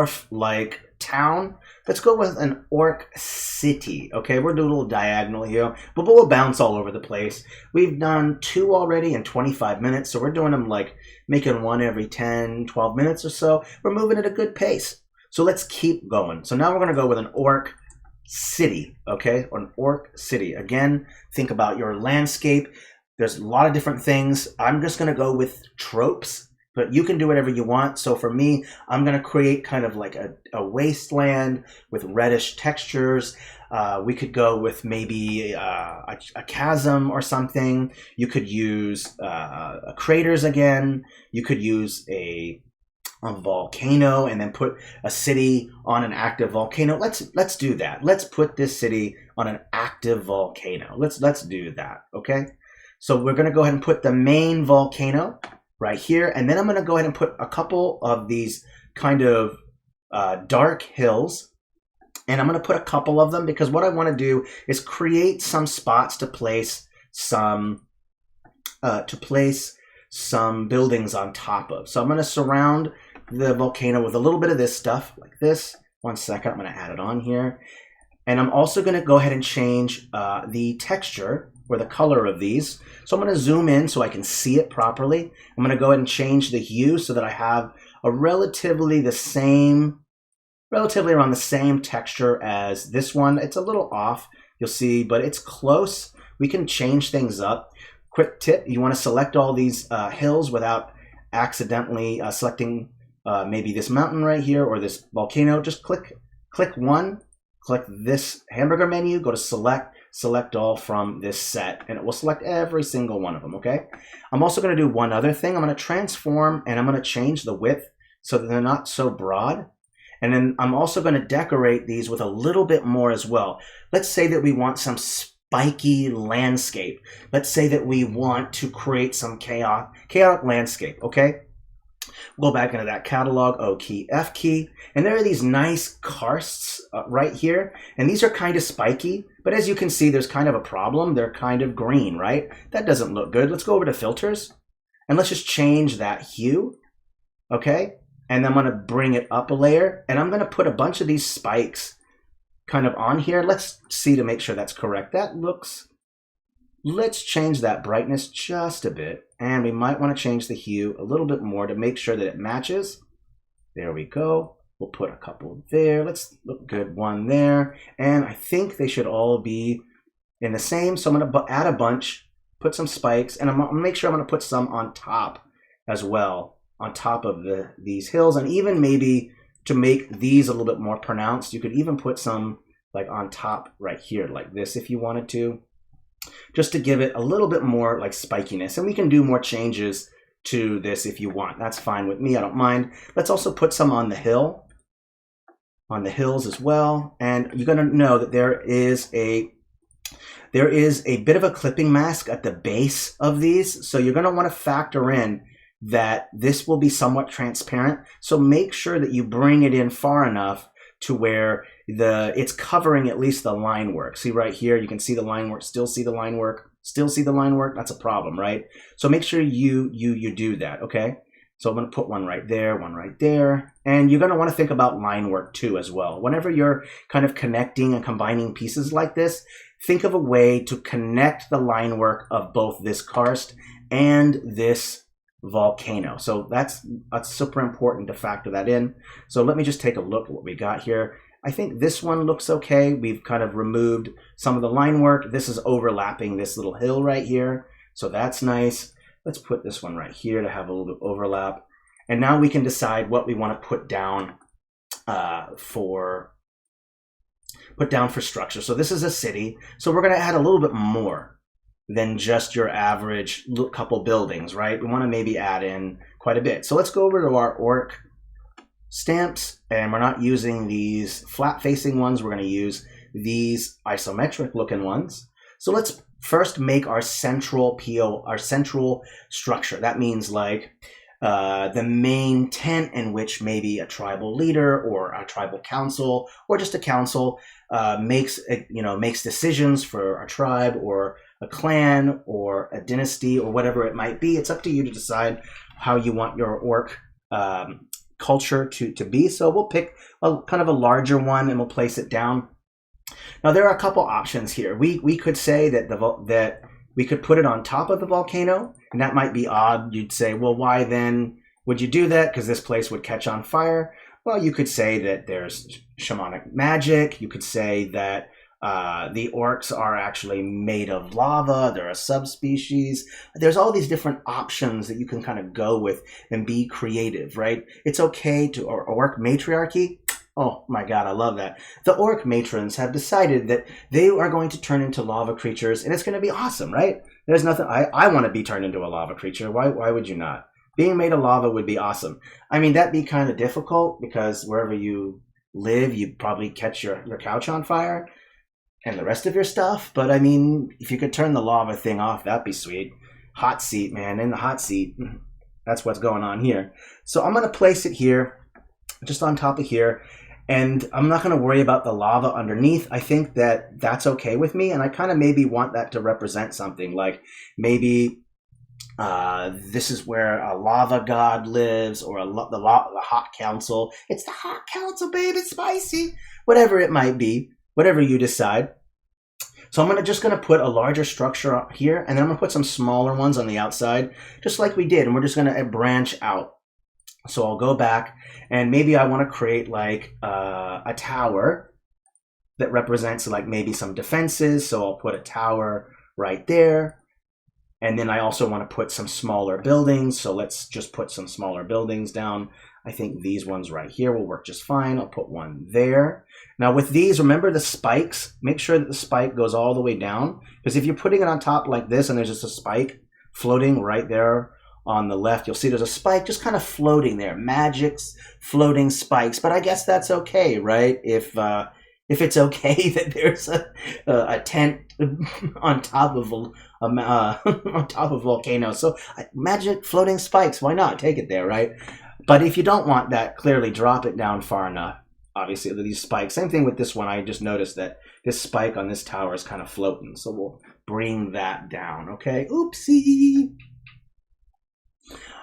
dwarf-like town. Let's go with an orc city. Okay, we're doing a little diagonal here, but we'll bounce all over the place. We've done 2 already in 25 minutes, so we're doing them like making 1 every 10, 12 minutes or so. We're moving at a good pace. So let's keep going. So now we're going to go with an orc city, okay? Or an orc city. Again, think about your landscape. There's a lot of different things. I'm just going to go with tropes, but you can do whatever you want. So for me, I'm going to create kind of like a wasteland with reddish textures. We could go with maybe a chasm or something. You could use craters again. You could use a volcano and then put a city on an active volcano. Let's do that. Let's put this city on an active volcano. Let's do that, okay? So we're going to go ahead and put the main volcano right here, and then I'm going to go ahead and put a couple of these kind of dark hills, and I'm going to put a couple of them because what I want to do is create some spots to place some buildings on top of. So I'm going to surround the volcano with a little bit of this stuff like this. 1 second, I'm going to add it on here, and I'm also going to go ahead and change the texture or the color of these. So I'm going to zoom in so I can see it properly. I'm going to go ahead and change the hue so that I have a relatively around the same texture as this one. It's a little off, you'll see, but it's close. We can change things up. Quick tip, you want to select all these hills without accidentally selecting maybe this mountain right here or this volcano. Just click one, click this hamburger menu, go to select all from this set, and it will select every single one of them, okay? I'm also going to do one other thing. I'm going to transform and I'm going to change the width so that they're not so broad. And then I'm also going to decorate these with a little bit more as well. Let's say that we want some spiky landscape. Let's say that we want to create some chaotic landscape, okay? Go back into that catalog, O key, F key, and there are these nice karsts right here, and these are kind of spiky, but as you can see, there's kind of a problem. They're kind of green, right? That doesn't look good. Let's go over to filters, and let's just change that hue, okay? And then I'm going to bring it up a layer, and I'm going to put a bunch of these spikes kind of on here. Let's see to make sure that's correct. That looks... Let's change that brightness just a bit, and we might want to change the hue a little bit more to make sure that it matches. There we go. We'll put a couple there. Let's look good, one there, and I think they should all be in the same. So I'm going to add a bunch, put some spikes, and I'm going to make sure I'm going to put some on top as well, on top of these hills, and even maybe to make these a little bit more pronounced, you could even put some like on top right here, like this if you wanted to, just to give it a little bit more like spikiness. And we can do more changes to this if you want. That's fine with me, I don't mind. Let's also put some on the hill, on the hills as well. And you're gonna know that there is a bit of a clipping mask at the base of these. So you're gonna wanna factor in that this will be somewhat transparent. So make sure that you bring it in far enough to where it's covering at least the line work. See right here, you can see the line work, still see the line work, still see the line work. That's a problem, right? So make sure you do that, okay? So I'm going to put one right there, and you're going to want to think about line work too as well. Whenever you're kind of connecting and combining pieces like this, think of a way to connect the line work of both this karst and this volcano. So that's super important to factor that in. So let me just take a look at what we got here. I think this one looks okay. We've kind of removed some of the line work. This is overlapping this little hill right here, so that's nice. Let's put this one right here to have a little bit of overlap. And now we can decide what we want to put down for structure. So this is a city, so we're going to add a little bit more than just your average couple buildings, right? We want to maybe add in quite a bit. So let's go over to our orc stamps, and we're not using these flat facing ones. We're going to use these isometric looking ones. So let's first make our central structure. That means like the main tent in which maybe a tribal leader or a tribal council or just a council makes decisions for a tribe or a clan or a dynasty or whatever it might be. It's up to you to decide how you want your orc culture to be. So we'll pick a kind of a larger one and we'll place it down. Now there are a couple options here. We could say that that we could put it on top of the volcano, and that might be odd. You'd say, well, why then would you do that? Because this place would catch on fire. Well, you could say that there's shamanic magic. You could say that the orcs are actually made of lava. They're a subspecies. There's all these different options that you can kind of go with and be creative, right? It's okay to, or orc matriarchy. Oh my God, I love that. The orc matrons have decided that they are going to turn into lava creatures, and it's going to be awesome, right? There's nothing, I want to be turned into a lava creature. Why would you not? Being made of lava would be awesome. I mean, that'd be kind of difficult because wherever you live, you'd probably catch your couch on fire and the rest of your stuff. But I mean, if you could turn the lava thing off, that'd be sweet. Hot seat, man, in the hot seat. That's what's going on here. So I'm going to place it here, just on top of here. And I'm not going to worry about the lava underneath. I think that that's okay with me. And I kind of maybe want that to represent something like maybe this is where a lava god lives, or the hot council. It's the hot council, babe. It's spicy. Whatever it might be, whatever you decide. So I'm just going to put a larger structure up here, and then I'm going to put some smaller ones on the outside, just like we did. And we're just going to branch out. So I'll go back, and maybe I want to create like a tower that represents like maybe some defenses. So I'll put a tower right there. And then I also want to put some smaller buildings. So let's just put some smaller buildings down. I think these ones right here will work just fine. I'll put one there. Now with these, remember the spikes? Make sure that the spike goes all the way down. Because if you're putting it on top like this and there's just a spike floating right there on the left, you'll see there's a spike just kind of floating there. Magic's floating spikes. But I guess that's okay, right? If it's okay that there's a tent on top of on top of volcano. So magic floating spikes, why not? Take it there, right? But if you don't want that, clearly drop it down far enough. Obviously, these spikes. Same thing with this one. I just noticed that this spike on this tower is kind of floating. So we'll bring that down, okay? Oopsie.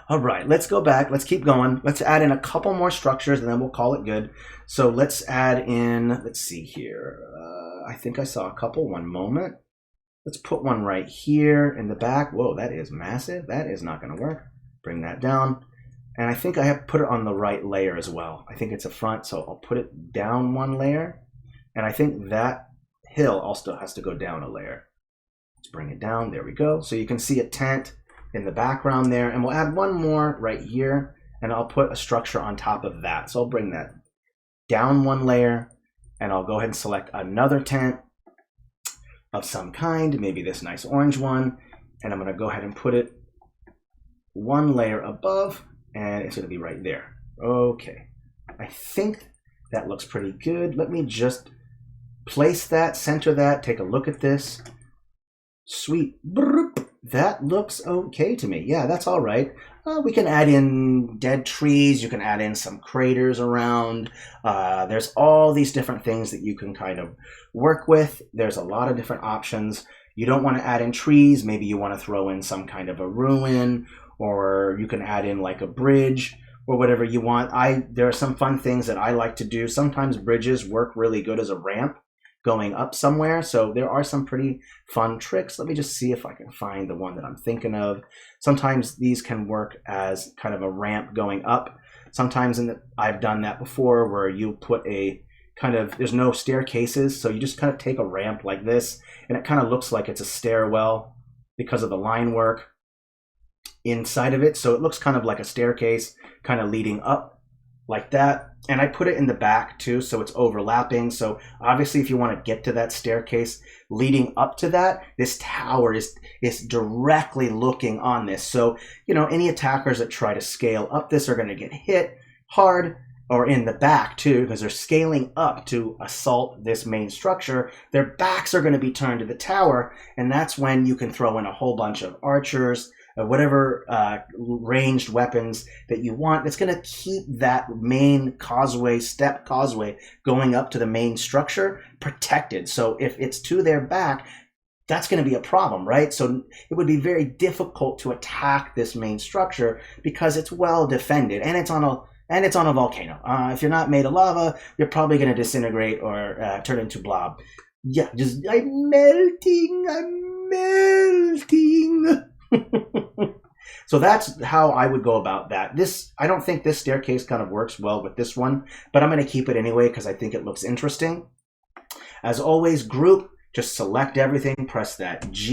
All right, let's go back. Let's keep going. Let's add in a couple more structures, and then we'll call it good. So let's add in, let's see here. I think I saw a couple. One moment. Let's put one right here in the back. Whoa, that is massive. That is not going to work. Bring that down. And I think I have to put it on the right layer as well. I think it's a front, so I'll put it down one layer. And I think that hill also has to go down a layer. Let's bring it down. There we go. So you can see a tent in the background there. And we'll add one more right here. And I'll put a structure on top of that. So I'll bring that down one layer. And I'll go ahead and select another tent of some kind. Maybe this nice orange one. And I'm going to go ahead and put it one layer above. And it's going to be right there. Okay. I think that looks pretty good. Let me just place that, center that, take a look at this. Sweet. That looks okay to me. Yeah, that's all right. We can add in dead trees. You can add in some craters around. There's all these different things that you can kind of work with. There's a lot of different options. You don't want to add in trees. Maybe you want to throw in some kind of a ruin, or you can add in like a bridge or whatever you want. There are some fun things that I like to do. Sometimes bridges work really good as a ramp going up somewhere. So there are some pretty fun tricks. Let me just see if I can find the one that I'm thinking of. Sometimes these can work as kind of a ramp going up. Sometimes I've done that before, where you put a kind of, there's no staircases, so you just kind of take a ramp like this, and it kind of looks like it's a stairwell because of the line work inside of it. So it looks kind of like a staircase kind of leading up like that. And I put it in the back too, so it's overlapping. So obviously if you want to get to that staircase leading up to that, this tower is directly looking on this. So, you know, any attackers that try to scale up this are going to get hit hard, or in the back too, because they're scaling up to assault this main structure. Their backs are going to be turned to the tower, and that's when you can throw in a whole bunch of archers, whatever ranged weapons that you want. It's going to keep that main causeway, step causeway, going up to the main structure protected. So if it's to their back, that's going to be a problem, right? So it would be very difficult to attack this main structure because it's well defended, and it's on and it's on a volcano. If you're not made of lava, you're probably going to disintegrate or turn into blob. Yeah, just I'm melting. So that's how I would go about that. I don't think this staircase kind of works well with this one, but I'm going to keep it anyway because I think it looks interesting. As always, group, just select everything, press that G.